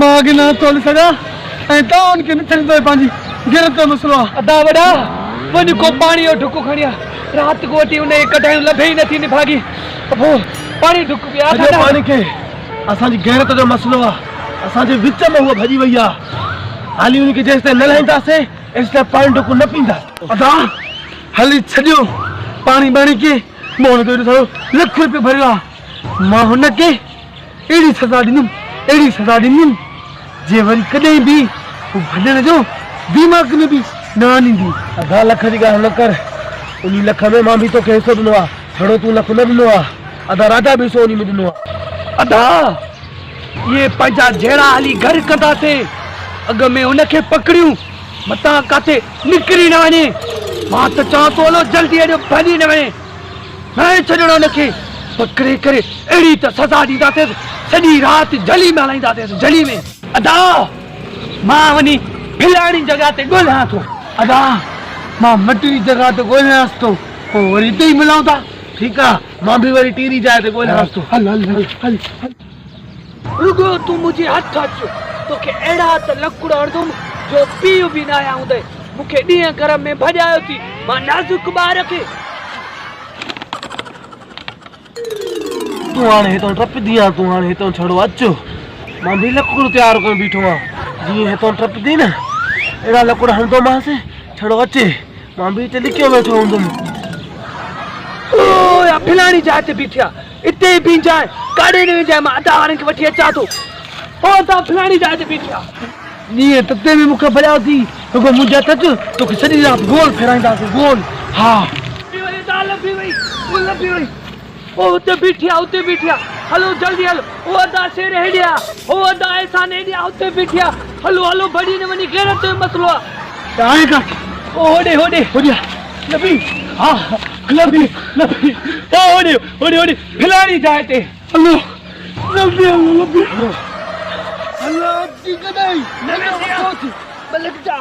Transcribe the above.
मां के ना तोल सगा ऐं तव्हां उनखे न छॾींदो पंहिंजी गिरत जो मसलो आहे। अदा वॾा वञ को पाणी जो ढुक खणी आ, रात को अची उन कढाई लभे ई नथी निभागी। पोइ पाणी ढुक पिया पाणी खे असांजी गैरत जो मसलो आहे, असांजे विच में उहा भॼी वई आहे। हाली उनखे जेसि ताईं न लाहींदासीं एसि ताईं पाणी ढुक न पींदा। अदा हली छॾियो पाणी बाणी खे, मां हुनखे ॾिसो लख रुपयो भरियो आहे। मां हुनखे अहिड़ी सज़ा ॾींदुमि जे वरी कॾहिं बि भॼण जो दिमाग़ में बि न आणींदी। अधा लख जी ॻाल्हि न कर, उन लख में मां बि तोखे हिसो ॾिनो आहे, छड़ो तूं लख न ॾिनो आहे, अदा राजा बि हिसो उन में ॾिनो आहे। अदा ये पंहिंजा जहिड़ा हली घर कंदासीं, अॻ में उनखे पकड़ियूं मतां काथे निकिरी न वञे। मां त चवां थो हलो जल्दी अॼु भॼी न वञे, न छॾणो उनखे पकड़े करे अहिड़ी त सज़ा ॾींदासीं, सॼी राति जली में हलाईंदासीं जली में। अदा मां वञी फिलाणी जॻह ते ॻोल्हियां थो। अदा मां मटिरी जॻह ते ॻोल्हियांसि थो, पोइ वरी हिते ई मिलूं था। ठीकु आहे, मां बि वरी टीरी जाइ ते ॻोल्हियांसि थो। हल हल हल हल हल। रुगो तूं मुंहिंजे हथ अचु, तोखे अहिड़ा त लकुड़ हणंदुमि जो पीउ बि न आया हूंदे। मूंखे ॾींहं घर में भॼायो थी, मां नाज़ुक ॿार खे। तूं हाणे हितां टपंदी आहे, तूं हाणे हितां छड़ो अचु, मां बि लकुड़ तयारु करे बीठो आहियां। जीअं हितां टपंदी न अहिड़ा लकुड़ हणंदोमांसि, छड़ो अचे, मां बि हिते लिकियो वेठो हूंदुमि। ओ या फिलाणी जाइ ते बीठी आहे, इते ई बीहजांइ, काॾे न वेंजांइ, मां अदा वारनि खे वठी अचां थो। ओ तव्हां फिलाणी जाइ ते बीठी आहे। ॾींहं तते में मूंखे भॼायो थी, रुगो मुंहिंजे हथ अचु, तोखे सॼी राति गोल फेराईंदासीं, गोल। हा लभी वई ओ उते बीठी आहे, उते बीठी आहे। हलो जल्दी हलो, ओ अदा शेर हेॾे आहे, ओ अदा एहसान हेॾे आहे, उते बीठी आहे। हलो हलो भॼी न वञी, गैरत जो मसलो आहे। आहे का ओ होॾे होॾे लभी, हा लभी लभी, ओ होॾे फिलाणी जाइ ते। हलो जल्दी हलो, लभी हलो अची कॾहिं न लॻ जा।